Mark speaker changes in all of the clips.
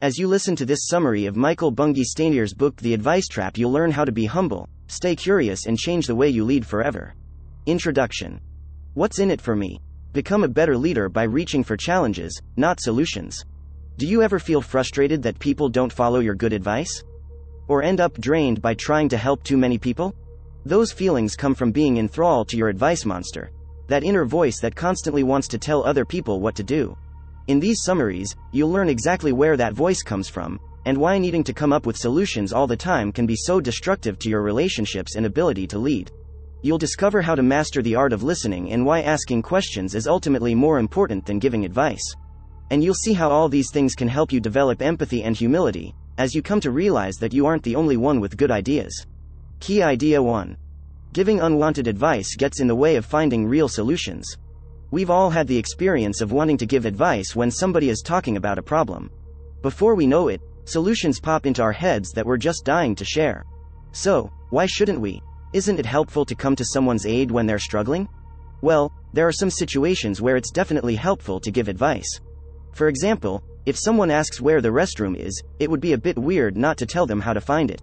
Speaker 1: As you listen to this summary of Michael Bungay Stanier's book The Advice Trap, you'll learn how to be humble, stay curious, and change the way you lead forever. Introduction. What's in it for me? Become a better leader by reaching for challenges, not solutions. Do you ever feel frustrated that people don't follow your good advice? Or end up drained by trying to help too many people? Those feelings come from being enthralled to your advice monster, that inner voice that constantly wants to tell other people what to do. In these summaries, you'll learn exactly where that voice comes from, and why needing to come up with solutions all the time can be so destructive to your relationships and ability to lead. You'll discover how to master the art of listening and why asking questions is ultimately more important than giving advice. And you'll see how all these things can help you develop empathy and humility, as you come to realize that you aren't the only one with good ideas. Key Idea 1. Giving unwanted advice gets in the way of finding real solutions. We've all had the experience of wanting to give advice when somebody is talking about a problem. Before we know it, solutions pop into our heads that we're just dying to share. So, why shouldn't we? Isn't it helpful to come to someone's aid when they're struggling? Well, there are some situations where it's definitely helpful to give advice. For example, if someone asks where the restroom is, it would be a bit weird not to tell them how to find it.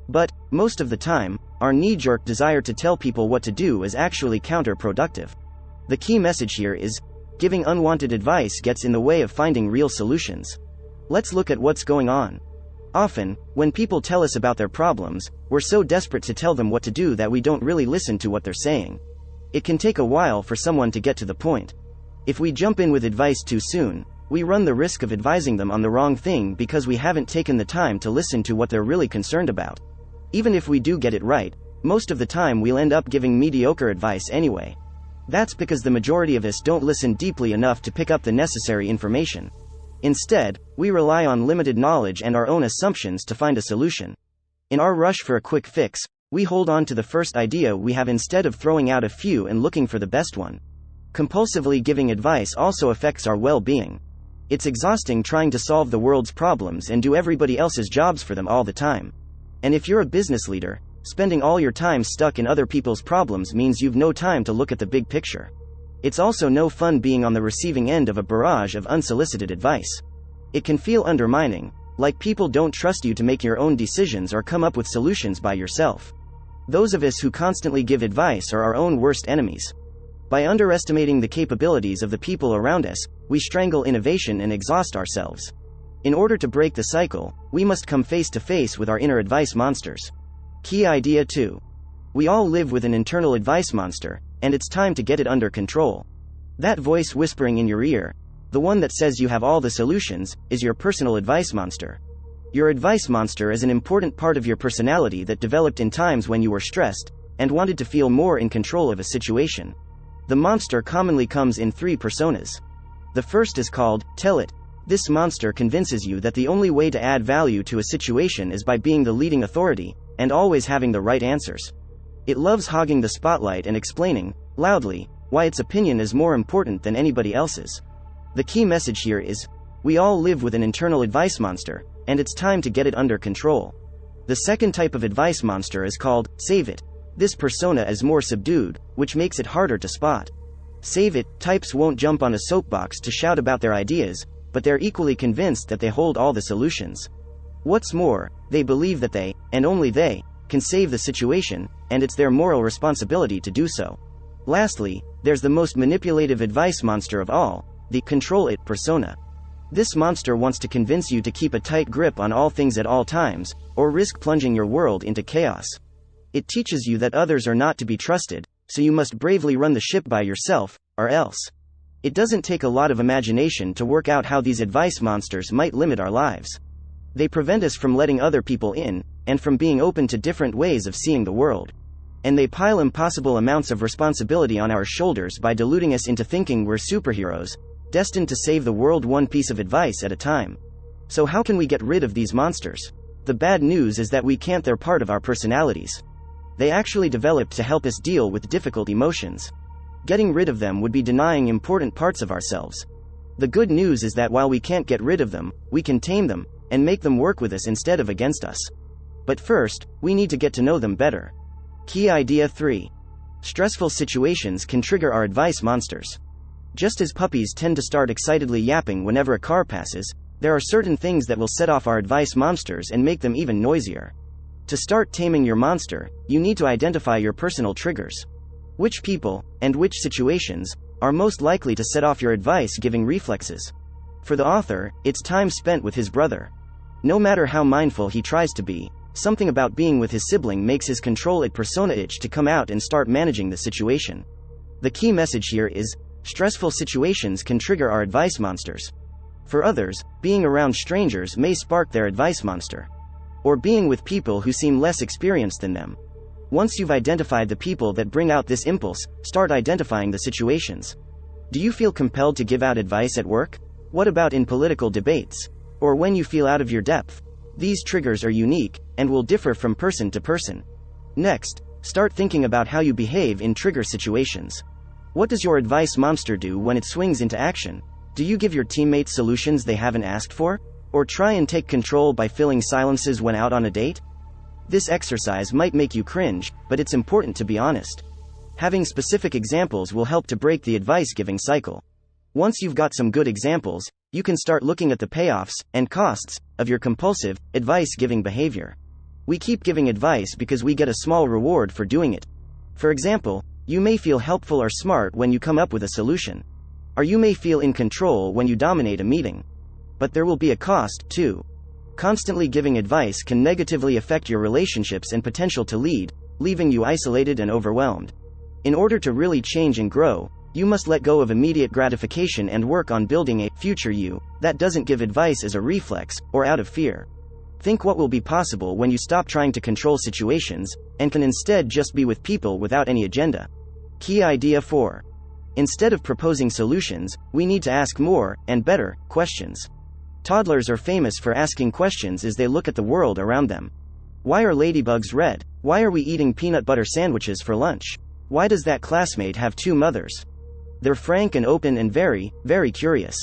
Speaker 1: But, most of the time, our knee-jerk desire to tell people what to do is actually counterproductive. The key message here is, giving unwanted advice gets in the way of finding real solutions. Let's look at what's going on. Often, when people tell us about their problems, we're so desperate to tell them what to do that we don't really listen to what they're saying. It can take a while for someone to get to the point. If we jump in with advice too soon, we run the risk of advising them on the wrong thing because we haven't taken the time to listen to what they're really concerned about. Even if we do get it right, most of the time we'll end up giving mediocre advice anyway. That's because the majority of us don't listen deeply enough to pick up the necessary information. Instead, we rely on limited knowledge and our own assumptions to find a solution. In our rush for a quick fix, we hold on to the first idea we have instead of throwing out a few and looking for the best one. Compulsively giving advice also affects our well-being. It's exhausting trying to solve the world's problems and do everybody else's jobs for them all the time. And if you're a business leader, spending all your time stuck in other people's problems means you've no time to look at the big picture. It's also no fun being on the receiving end of a barrage of unsolicited advice. It can feel undermining, like people don't trust you to make your own decisions or come up with solutions by yourself. Those of us who constantly give advice are our own worst enemies. By underestimating the capabilities of the people around us, we strangle innovation and exhaust ourselves. In order to break the cycle, we must come face to face with our inner advice monsters. Key Idea 2. We all live with an internal advice monster, and it's time to get it under control. That voice whispering in your ear, the one that says you have all the solutions, is your personal advice monster. Your advice monster is an important part of your personality that developed in times when you were stressed and wanted to feel more in control of a situation. The monster commonly comes in 3 personas. The first is called Tell It. This monster convinces you that the only way to add value to a situation is by being the leading authority and always having the right answers. It loves hogging the spotlight and explaining, loudly, why its opinion is more important than anybody else's. The key message here is, we all live with an internal advice monster, and it's time to get it under control. The second type of advice monster is called Save It. This persona is more subdued, which makes it harder to spot. Save It types won't jump on a soapbox to shout about their ideas, but they're equally convinced that they hold all the solutions. What's more, they believe that they, and only they, can save the situation, and it's their moral responsibility to do so. Lastly, there's the most manipulative advice monster of all, the Control It persona. This monster wants to convince you to keep a tight grip on all things at all times, or risk plunging your world into chaos. It teaches you that others are not to be trusted, so you must bravely run the ship by yourself, or else. It doesn't take a lot of imagination to work out how these advice monsters might limit our lives. They prevent us from letting other people in, and from being open to different ways of seeing the world. And they pile impossible amounts of responsibility on our shoulders by deluding us into thinking we're superheroes, destined to save the world one piece of advice at a time. So how can we get rid of these monsters? The bad news is that we can't. They're part of our personalities. They actually developed to help us deal with difficult emotions. Getting rid of them would be denying important parts of ourselves. The good news is that while we can't get rid of them, we can tame them, and make them work with us instead of against us. But first, we need to get to know them better. Key Idea 3. Stressful situations can trigger our advice monsters. Just as puppies tend to start excitedly yapping whenever a car passes, There are certain things that will set off our advice monsters and make them even noisier. To start taming your monster, you need to identify your personal triggers. Which people, and which situations, are most likely to set off your advice-giving reflexes? For the author, it's time spent with his brother. No matter how mindful he tries to be, something about being with his sibling makes his control-it persona itch to come out and start managing the situation. The key message here is, stressful situations can trigger our advice monsters. For others, being around strangers may spark their advice monster. Or being with people who seem less experienced than them. Once you've identified the people that bring out this impulse, start identifying the situations. Do you feel compelled to give out advice at work? What about in political debates? Or when you feel out of your depth? These triggers are unique, and will differ from person to person. Next, start thinking about how you behave in trigger situations. What does your advice monster do when it swings into action? Do you give your teammates solutions they haven't asked for? Or try and take control by filling silences when out on a date? This exercise might make you cringe, but it's important to be honest. Having specific examples will help to break the advice-giving cycle. Once you've got some good examples, you can start looking at the payoffs and costs of your compulsive, advice-giving behavior. We keep giving advice because we get a small reward for doing it. For example, you may feel helpful or smart when you come up with a solution. Or you may feel in control when you dominate a meeting. But there will be a cost, too. Constantly giving advice can negatively affect your relationships and potential to lead, leaving you isolated and overwhelmed. In order to really change and grow, you must let go of immediate gratification and work on building a future you that doesn't give advice as a reflex or out of fear. Think what will be possible when you stop trying to control situations and can instead just be with people without any agenda. Key idea 4. Instead of proposing solutions, we need to ask more and better questions. Toddlers are famous for asking questions as they look at the world around them. Why are ladybugs red? Why are we eating peanut butter sandwiches for lunch? Why does that classmate have 2 mothers? They're frank and open and very, very curious.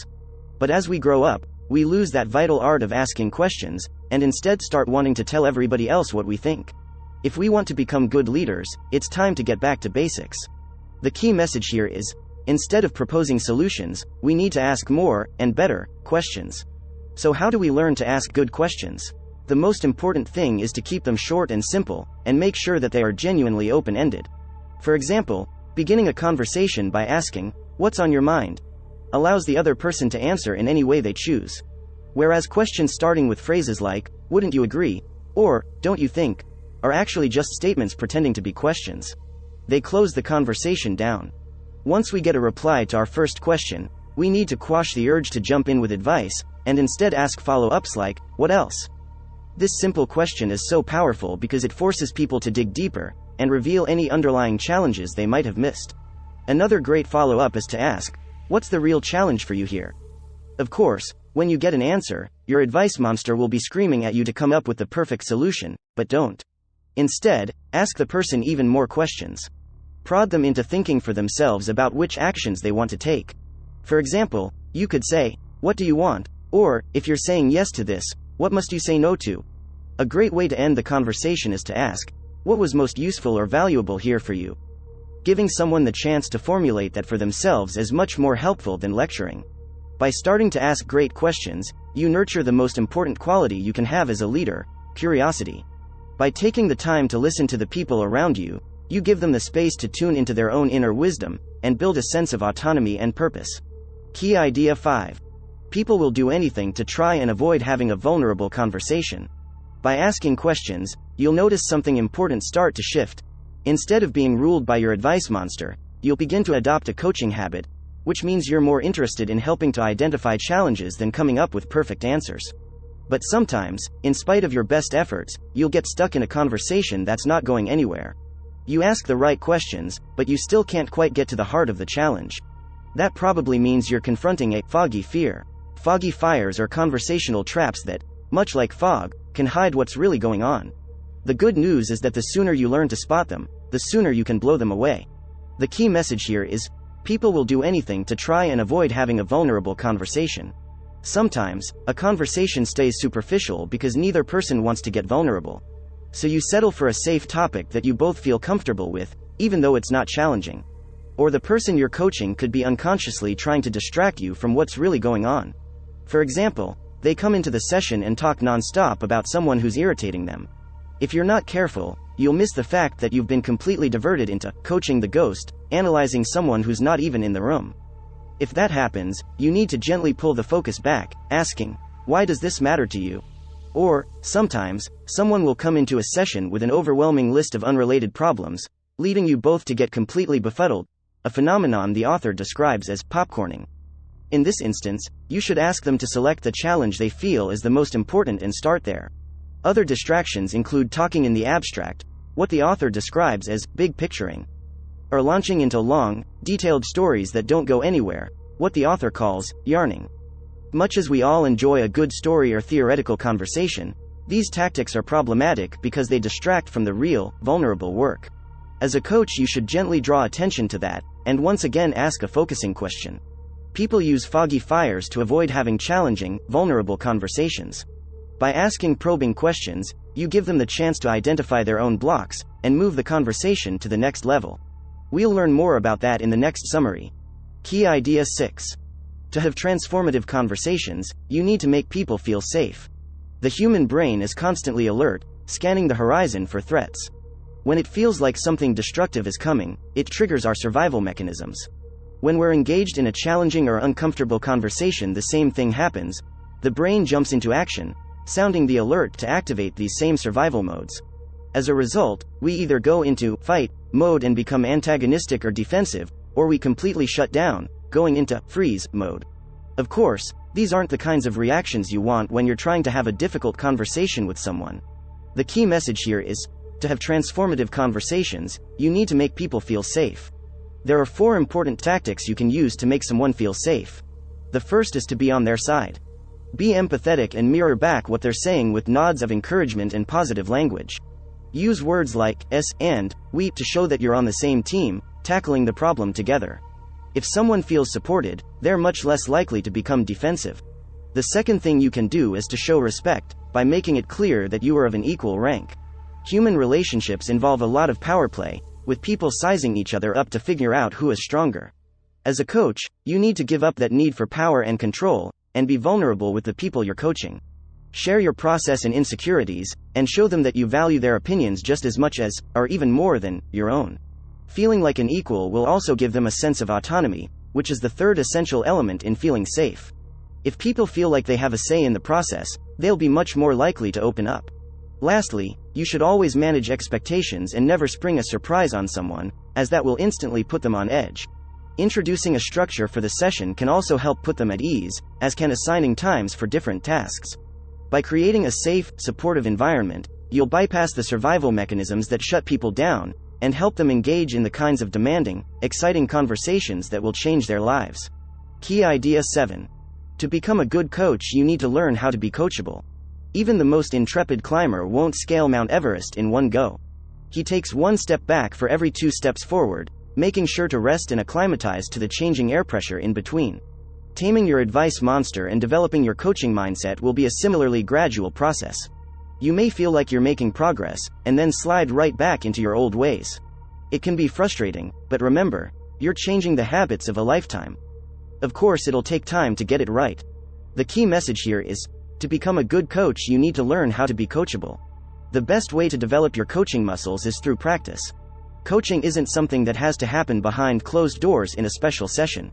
Speaker 1: But as we grow up, we lose that vital art of asking questions, and instead start wanting to tell everybody else what we think. If we want to become good leaders, it's time to get back to basics. The key message here is, instead of proposing solutions, we need to ask more and better questions. So how do we learn to ask good questions? The most important thing is to keep them short and simple, and make sure that they are genuinely open-ended. For example, beginning a conversation by asking, "What's on your mind?" allows the other person to answer in any way they choose. Whereas questions starting with phrases like, "Wouldn't you agree?" or "Don't you think?" are actually just statements pretending to be questions. They close the conversation down. Once we get a reply to our first question, we need to quash the urge to jump in with advice, and instead ask follow-ups like, "What else?" This simple question is so powerful because it forces people to dig deeper and reveal any underlying challenges they might have missed. Another great follow-up is to ask, "What's the real challenge for you here?" Of course, when you get an answer, your advice monster will be screaming at you to come up with the perfect solution, but don't. Instead, ask the person even more questions. Prod them into thinking for themselves about which actions they want to take. For example, you could say, "What do you want?" Or, if you're saying yes to this, "What must you say no to?" A great way to end the conversation is to ask, "What was most useful or valuable here for you?" Giving someone the chance to formulate that for themselves is much more helpful than lecturing. By starting to ask great questions, you nurture the most important quality you can have as a leader, curiosity. By taking the time to listen to the people around you, you give them the space to tune into their own inner wisdom and build a sense of autonomy and purpose. Key idea 5. People will do anything to try and avoid having a vulnerable conversation. By asking questions, you'll notice something important start to shift. Instead of being ruled by your advice monster, you'll begin to adopt a coaching habit, which means you're more interested in helping to identify challenges than coming up with perfect answers. But sometimes, in spite of your best efforts, you'll get stuck in a conversation that's not going anywhere. You ask the right questions, but you still can't quite get to the heart of the challenge. That probably means you're confronting a foggy fear. Foggy fires are conversational traps that, much like fog, can hide what's really going on. The good news is that the sooner you learn to spot them, the sooner you can blow them away. The key message here is, people will do anything to try and avoid having a vulnerable conversation. Sometimes, a conversation stays superficial because neither person wants to get vulnerable. So you settle for a safe topic that you both feel comfortable with, even though it's not challenging. Or the person you're coaching could be unconsciously trying to distract you from what's really going on. For example, they come into the session and talk non-stop about someone who's irritating them. If you're not careful, you'll miss the fact that you've been completely diverted into coaching the ghost, analyzing someone who's not even in the room. If that happens, you need to gently pull the focus back, asking, "Why does this matter to you?" Or, sometimes, someone will come into a session with an overwhelming list of unrelated problems, leading you both to get completely befuddled, a phenomenon the author describes as popcorning. In this instance, you should ask them to select the challenge they feel is the most important and start there. Other distractions include talking in the abstract, what the author describes as big picturing, or launching into long, detailed stories that don't go anywhere, what the author calls yarning. Much as we all enjoy a good story or theoretical conversation, these tactics are problematic because they distract from the real, vulnerable work. As a coach, you should gently draw attention to that, and once again ask a focusing question. People use foggy fires to avoid having challenging, vulnerable conversations. By asking probing questions, you give them the chance to identify their own blocks, and move the conversation to the next level. We'll learn more about that in the next summary. Key Idea 6. To have transformative conversations, you need to make people feel safe. The human brain is constantly alert, scanning the horizon for threats. When it feels like something destructive is coming, it triggers our survival mechanisms. When we're engaged in a challenging or uncomfortable conversation, the same thing happens. The brain jumps into action, sounding the alert to activate these same survival modes. As a result, we either go into fight mode and become antagonistic or defensive, or we completely shut down, going into freeze mode. Of course, these aren't the kinds of reactions you want when you're trying to have a difficult conversation with someone. The key message here is, to have transformative conversations, you need to make people feel safe. There are 4 important tactics you can use to make someone feel safe. The first is to be on their side. Be empathetic and mirror back what they're saying with nods of encouragement and positive language. Use words like "s" and "we" to show that you're on the same team, tackling the problem together. If someone feels supported, they're much less likely to become defensive. The second thing you can do is to show respect, by making it clear that you are of an equal rank. Human relationships involve a lot of power play, with people sizing each other up to figure out who is stronger. As a coach, you need to give up that need for power and control, and be vulnerable with the people you're coaching. Share your process and insecurities, and show them that you value their opinions just as much as, or even more than, your own. Feeling like an equal will also give them a sense of autonomy, which is the third essential element in feeling safe. If people feel like they have a say in the process, they'll be much more likely to open up. Lastly, you should always manage expectations and never spring a surprise on someone, as that will instantly put them on edge. Introducing a structure for the session can also help put them at ease, as can assigning times for different tasks. By creating a safe, supportive environment, you'll bypass the survival mechanisms that shut people down, and help them engage in the kinds of demanding, exciting conversations that will change their lives. Key Idea 7. To become a good coach, you need to learn how to be coachable. Even the most intrepid climber won't scale Mount Everest in one go. He takes one step back for every 2 steps forward, making sure to rest and acclimatize to the changing air pressure in between. Taming your advice monster and developing your coaching mindset will be a similarly gradual process. You may feel like you're making progress, and then slide right back into your old ways. It can be frustrating, but remember, you're changing the habits of a lifetime. Of course, it'll take time to get it right. The key message here is, to become a good coach, you need to learn how to be coachable. The best way to develop your coaching muscles is through practice. Coaching isn't something that has to happen behind closed doors in a special session.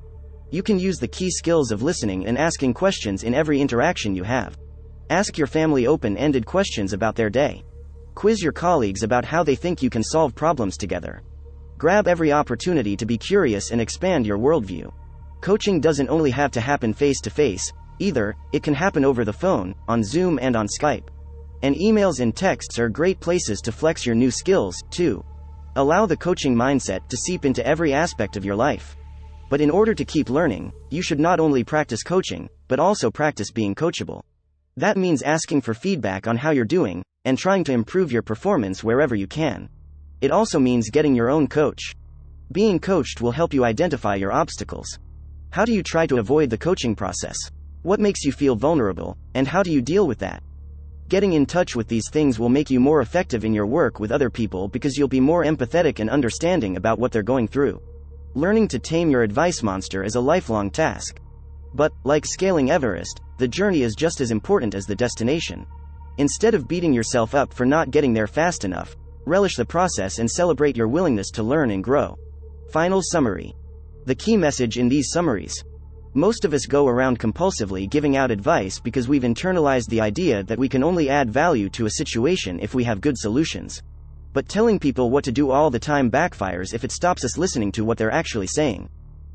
Speaker 1: You can use the key skills of listening and asking questions in every interaction you have. Ask your family open-ended questions about their day. Quiz your colleagues about how they think you can solve problems together. Grab every opportunity to be curious and expand your worldview. Coaching doesn't only have to happen face-to-face, either, it can happen over the phone, on Zoom and on Skype. And emails and texts are great places to flex your new skills, too. Allow the coaching mindset to seep into every aspect of your life. But in order to keep learning, you should not only practice coaching, but also practice being coachable. That means asking for feedback on how you're doing, and trying to improve your performance wherever you can. It also means getting your own coach. Being coached will help you identify your obstacles. How do you try to avoid the coaching process? What makes you feel vulnerable, and how do you deal with that? Getting in touch with these things will make you more effective in your work with other people because you'll be more empathetic and understanding about what they're going through. Learning to tame your advice monster is a lifelong task. But, like scaling Everest, the journey is just as important as the destination. Instead of beating yourself up for not getting there fast enough, relish the process and celebrate your willingness to learn and grow. Final summary. The key message in these summaries. Most of us go around compulsively giving out advice because we've internalized the idea that we can only add value to a situation if we have good solutions. But telling people what to do all the time backfires if it stops us listening to what they're actually saying.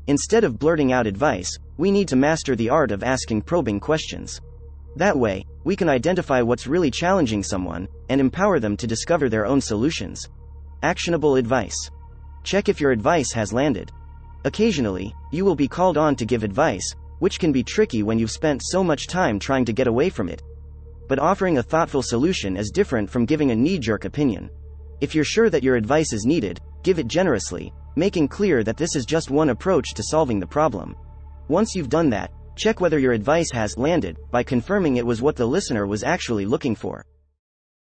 Speaker 1: Instead of blurting out advice, we need to master the art of asking probing questions. That way, we can identify what's really challenging someone, and empower them to discover their own solutions. Actionable advice. Check if your advice has landed. Occasionally, you will be called on to give advice, which can be tricky when you've spent so much time trying to get away from it. But offering a thoughtful solution is different from giving a knee-jerk opinion. If you're sure that your advice is needed, give it generously, making clear that this is just one approach to solving the problem. Once you've done that, check whether your advice has landed by confirming it was what the listener was actually looking for.